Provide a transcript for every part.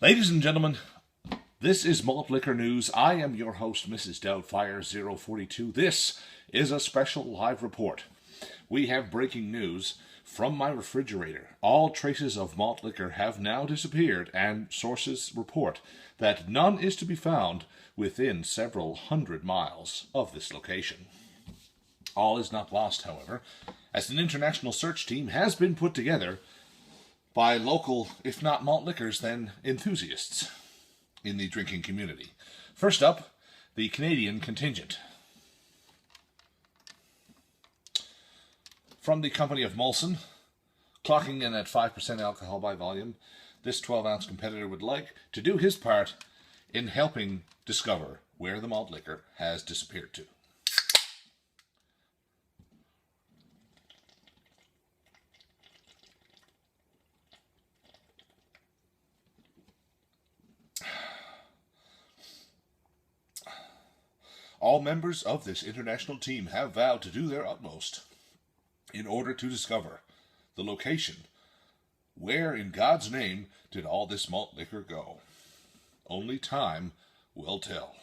Ladies and gentlemen, this is Malt Liquor News. I am your host, Mrs. Doubtfire042. This is a special live report. We have breaking news from my refrigerator. All traces of malt liquor have now disappeared, and sources report that none is to be found within several hundred miles of this location. All is not lost, however, as an international search team has been put together by local, if not malt liquors, then enthusiasts in the drinking community. First up, the Canadian contingent. From the company of Molson, clocking in at 5% alcohol by volume, this 12-ounce competitor would like to do his part in helping discover where the malt liquor has disappeared to. All members of this international team have vowed to do their utmost in order to discover the location. Where in God's name did all this malt liquor go? Only time will tell.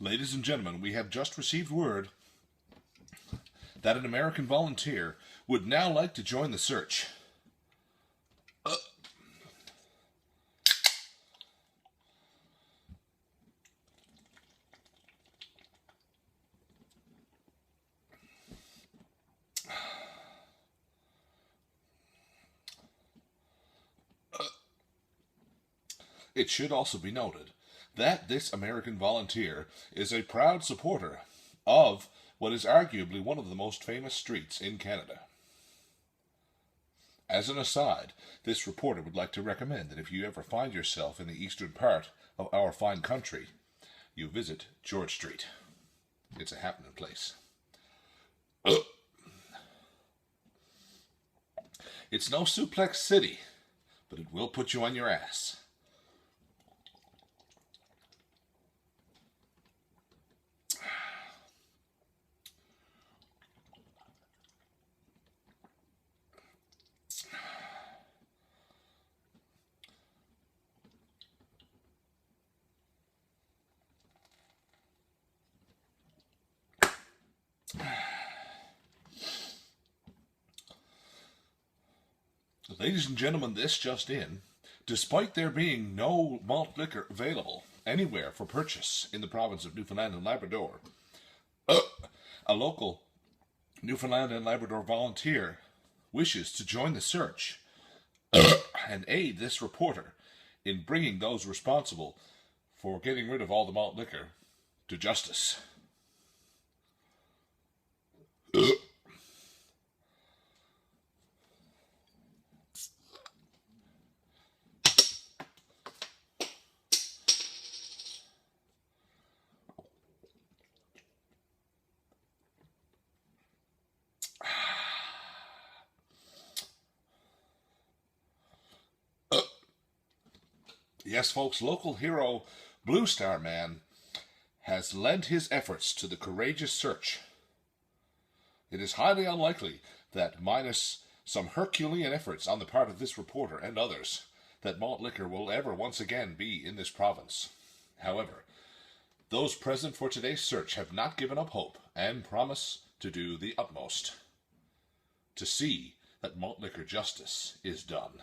Ladies and gentlemen, we have just received word that an American volunteer would now like to join the search. It should also be noted that this American volunteer is a proud supporter of what is arguably one of the most famous streets in Canada. As an aside, this reporter would like to recommend that if you ever find yourself in the eastern part of our fine country, you visit George Street. It's a happening place. It's no suplex city, but it will put you on your ass. Ladies and gentlemen, this just in. Despite there being no malt liquor available anywhere for purchase in the province of Newfoundland and Labrador, a local Newfoundland and Labrador volunteer wishes to join the search and aid this reporter in bringing those responsible for getting rid of all the malt liquor to justice. Yes, folks, local hero Blue Star Man has lent his efforts to the courageous search. It is highly unlikely that, minus some Herculean efforts on the part of this reporter and others, that malt liquor will ever once again be in this province. However, those present for today's search have not given up hope and promise to do the utmost to see that malt liquor justice is done.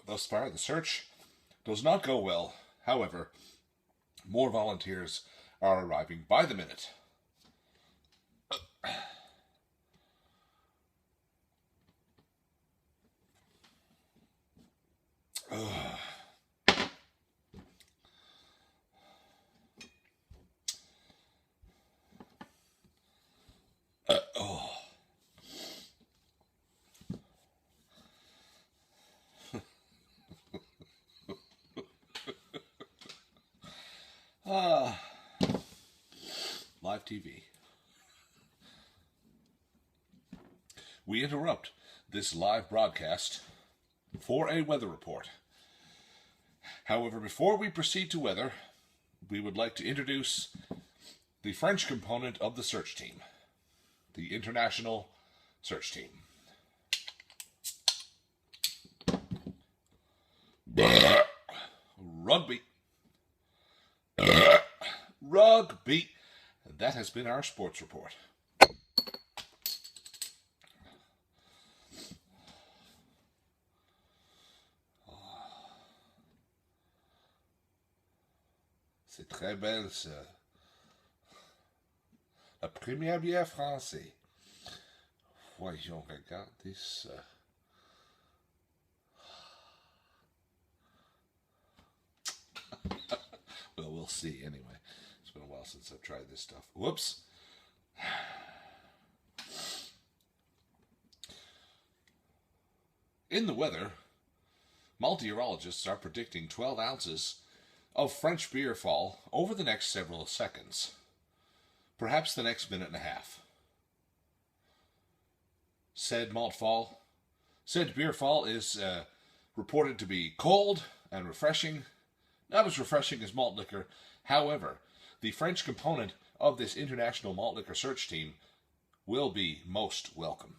Thus far, the search does not go well. However, more volunteers are arriving by the minute. Live TV. We interrupt this live broadcast for a weather report. However, before we proceed to weather, we would like to introduce the French component of the search team, the international search team. Rugby. Rugby. And that has been our sports report. C'est très belle, ça. La première bière française. Voyons, regardez ça. Well, we'll see anyway. It's been a while since I've tried this stuff. Whoops. In the weather, meteorologists are predicting 12 ounces of French beer fall over the next several seconds. Perhaps the next minute and a half. Said beer fall is reported to be cold and refreshing. Not as refreshing as malt liquor. However, the French component of this international malt liquor search team will be most welcome.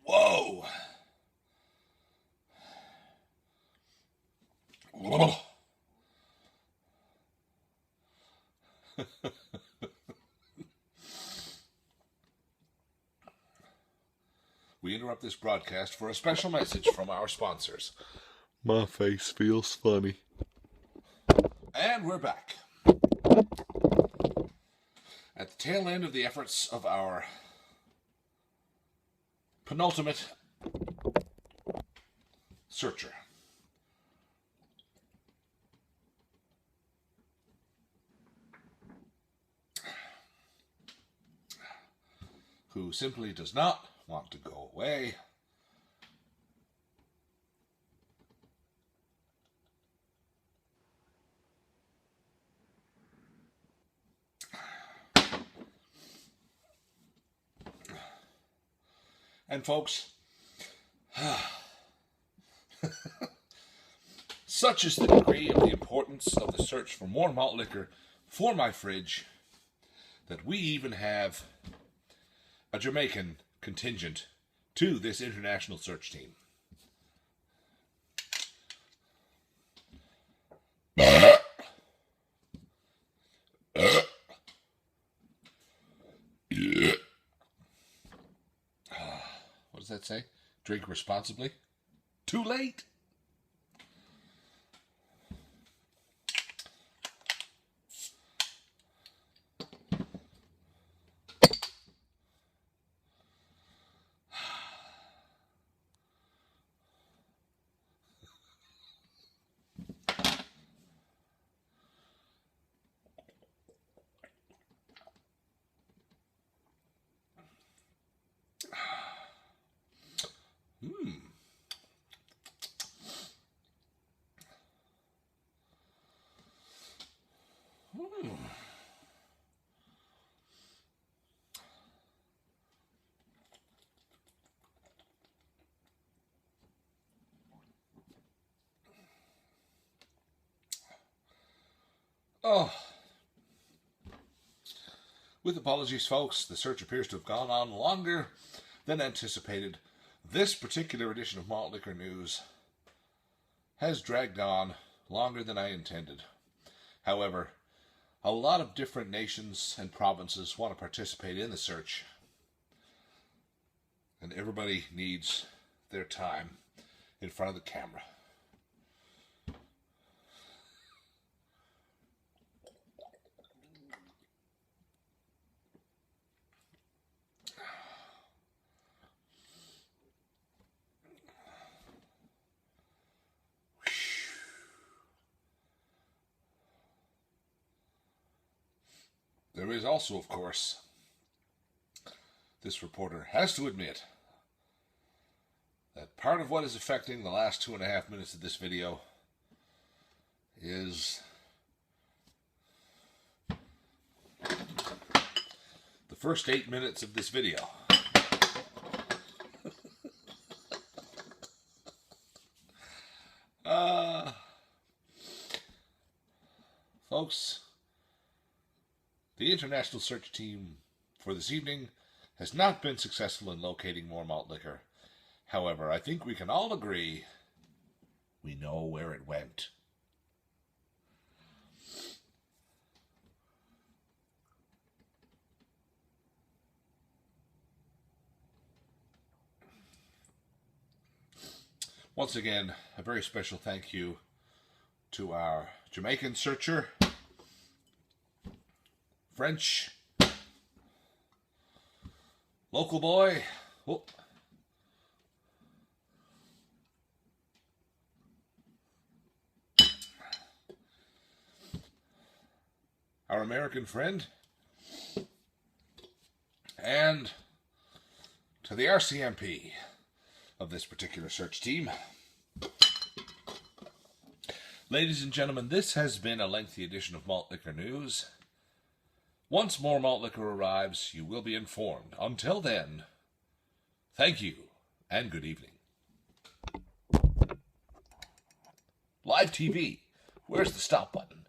Whoa! Whoa! We interrupt this broadcast for a special message from our sponsors. My face feels funny. And we're back. At the tail end of the efforts of our penultimate searcher. Who simply does not want to go away. And folks, such is the degree of the importance of the search for more malt liquor for my fridge that we even have a Jamaican contingent to this international search team. What does that say? Drink responsibly. Too late. Oh. With apologies, folks, the search appears to have gone on longer than anticipated. This particular edition of Malt Liquor News has dragged on longer than I intended. However, a lot of different nations and provinces want to participate in the search, and everybody needs their time in front of the camera. There is also, of course, this reporter has to admit that part of what is affecting the last 2.5 minutes of this video is the first 8 minutes of this video. Folks, the international search team for this evening has not been successful in locating more malt liquor. However, I think we can all agree we know where it went. Once again, a very special thank you to our Jamaican searcher, French, local boy, our American friend, and to the RCMP of this particular search team. Ladies and gentlemen, this has been a lengthy edition of Malt Liquor News. Once more malt liquor arrives, you will be informed. Until then, thank you and good evening. Live TV, where's the stop button?